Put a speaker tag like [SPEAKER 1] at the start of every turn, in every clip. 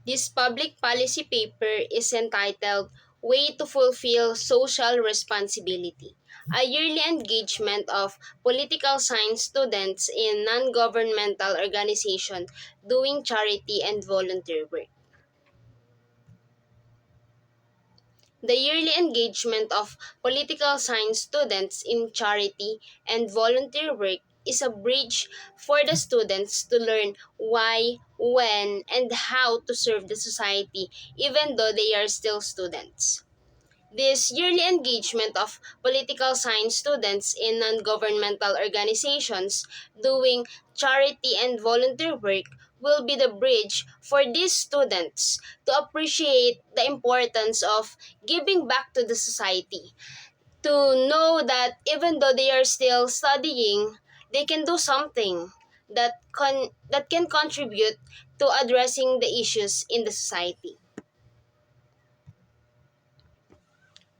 [SPEAKER 1] This public policy paper is entitled Way to Fulfill Social Responsibility, a yearly engagement of political science students in non-governmental organizations doing charity and volunteer work. The yearly engagement of political science students in charity and volunteer work is a bridge for the students to learn why, when, and how to serve the society even though they are still students. This yearly engagement of political science students in non-governmental organizations doing charity and volunteer work will be the bridge for these students to appreciate the importance of giving back to the society, to know that even though they are still studying, they can do something that can contribute to addressing the issues in the society.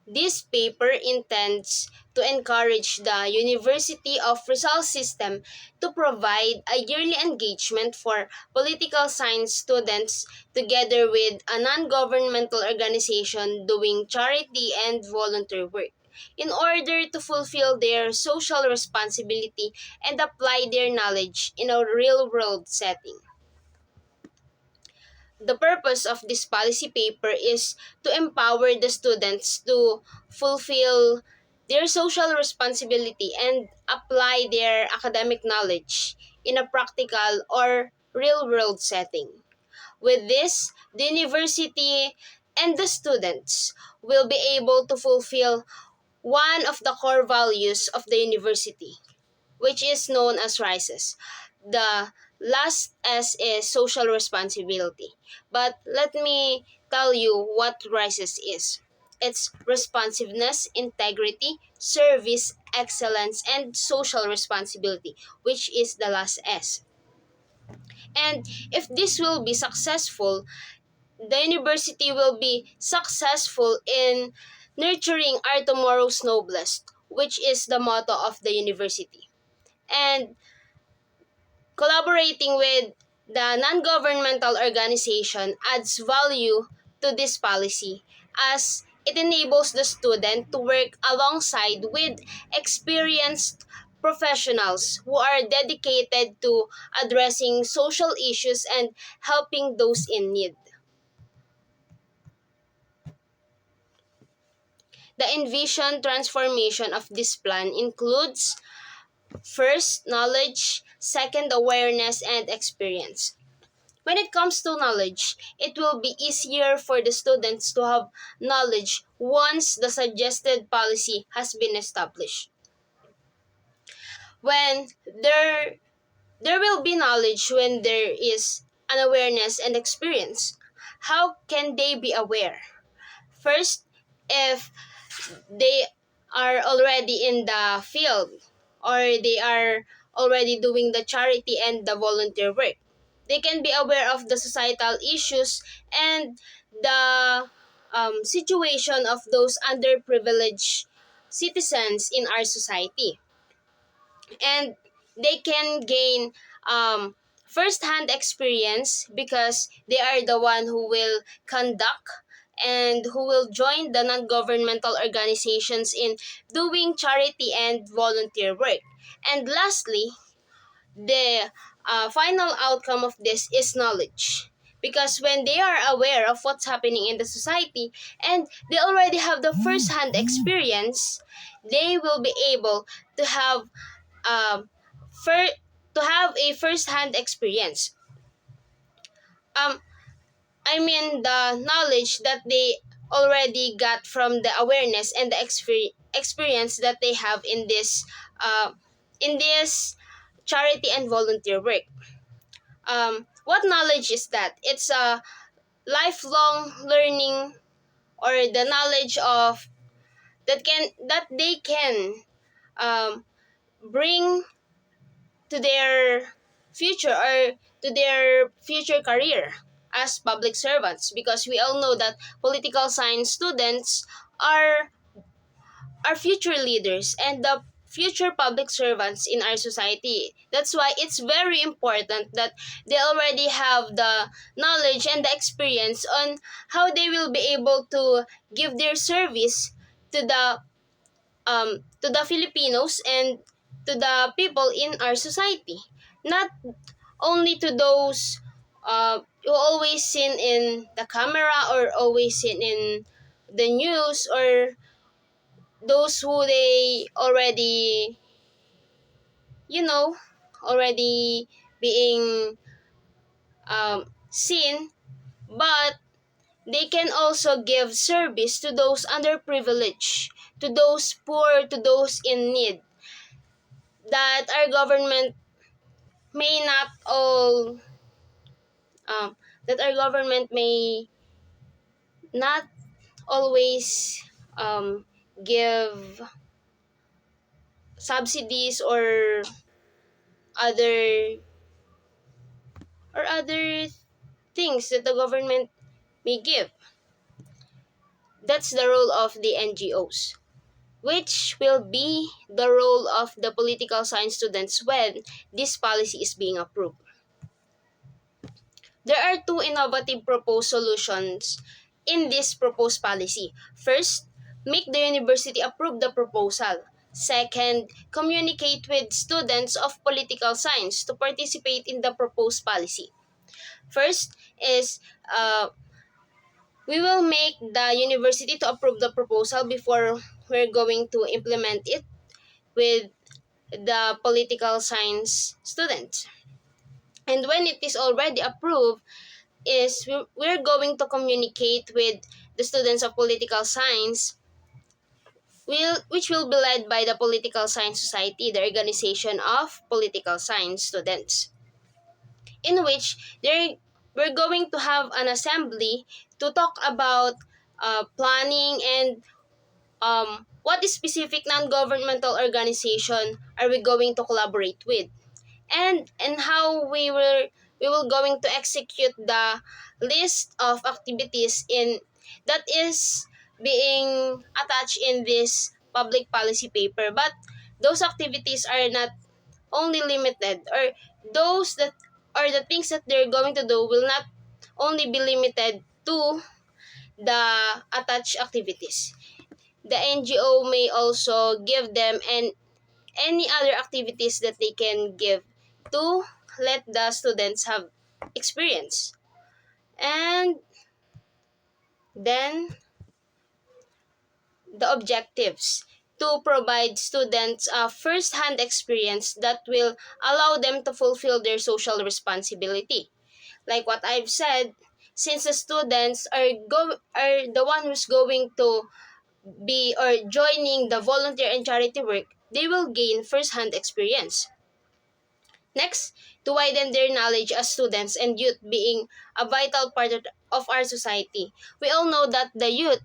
[SPEAKER 1] This paper intends to encourage the University of Rizal system to provide a yearly engagement for political science students together with a non-governmental organization doing charity and volunteer work in order to fulfill their social responsibility and apply their knowledge in a real-world setting. The purpose of this policy paper is to empower the students to fulfill their social responsibility and apply their academic knowledge in a practical or real world setting. With this, the university and the students will be able to fulfill one of the core values of the university, which is known as RISES. The last S is social responsibility. But let me tell you what RISES is. It's responsiveness, integrity, service, excellence, and social responsibility, which is the last S. And if this will be successful, the university will be successful in nurturing our tomorrow's noblest, which is the motto of the university. And collaborating with the non-governmental organization adds value to this policy as it enables the student to work alongside with experienced professionals who are dedicated to addressing social issues and helping those in need. The envisioned transformation of this plan includes first, knowledge, second, awareness, and experience. When it comes to knowledge, it will be easier for the students to have knowledge once the suggested policy has been established. When there will be knowledge when there is an awareness and experience. How can they be aware? First, if they are already in the field or they are already doing the charity and the volunteer work. They can be aware of the societal issues and the situation of those underprivileged citizens in our society. And they can gain first-hand experience because they are the one who will conduct and who will join the non-governmental organizations in doing charity and volunteer work. And lastly, the final outcome of this is knowledge. Because when they are aware of what's happening in the society and they already have the first-hand experience, they will be able to have um, fir- a first-hand experience. Um, I mean the knowledge that they already got from the awareness and the experience that they have in this charity and volunteer work. What knowledge is that? It's a lifelong learning or the knowledge of that they can um, bring to their future or to their future career as public servants, because we all know that political science students are future leaders, and the future public servants in our society. That's why it's very important that they already have the knowledge and the experience on how they will be able to give their service to the Filipinos and to the people in our society. Not only to those who always seen in the camera or always seen in the news, or those who they already, you know, already being seen, but they can also give service to those underprivileged, to those poor, to those in need, that our government may not all um, that our government may not always give subsidies other other things that the government may give. That's the role of the NGOs, which will be the role of the political science students when this policy is being approved. There are two innovative proposed solutions in this proposed policy. First, make the university approve the proposal. Second, communicate with students of political science to participate in the proposed policy. First is we will make the university to approve the proposal before we're going to implement it with the political science students. And when it is already approved, is we're going to communicate with the students of political science, which will be led by the Political Science Society, the organization of political science students, in which we're going to have an assembly to talk about planning and what specific non-governmental organization are we going to collaborate with, and how we will going to execute the list of activities in that is being attached in this public policy paper. But those activities are not only limited, or those that or the things that they're going to do will not only be limited to the attached activities. The NGO may also give them any other activities that they can give to let the students have experience. And then the objectives: to provide students a first-hand experience that will allow them to fulfill their social responsibility. Like what I've said, since the students are the one who's going to be or joining the volunteer and charity work, they will gain first-hand experience. Next, to widen their knowledge as students and youth being a vital part of our society. We all know that the youth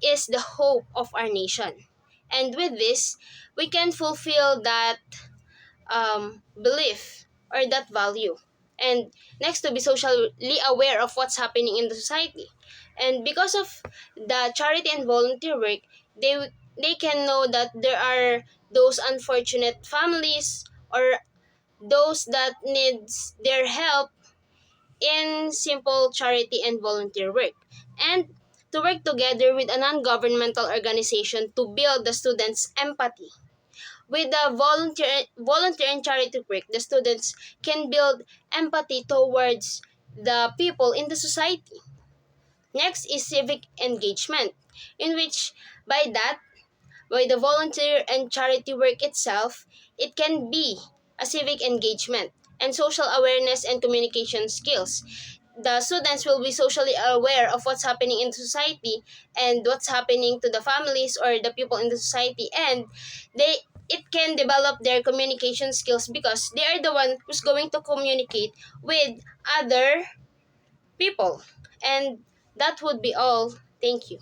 [SPEAKER 1] is the hope of our nation. And with this, we can fulfill that belief or that value. And next, to be socially aware of what's happening in the society. And because of the charity and volunteer work, they can know that there are those unfortunate families or those that needs their help in simple charity and volunteer work, and to work together with a non-governmental organization to build the students' empathy. With the volunteer and charity work, the students can build empathy towards the people in the society. Next is civic engagement, in which by the volunteer and charity work itself, it can be a civic engagement and social awareness and communication skills. The students will be socially aware of what's happening in society and what's happening to the families or the people in the society, and it can develop their communication skills because they are the one who's going to communicate with other people. And that would be all. Thank you.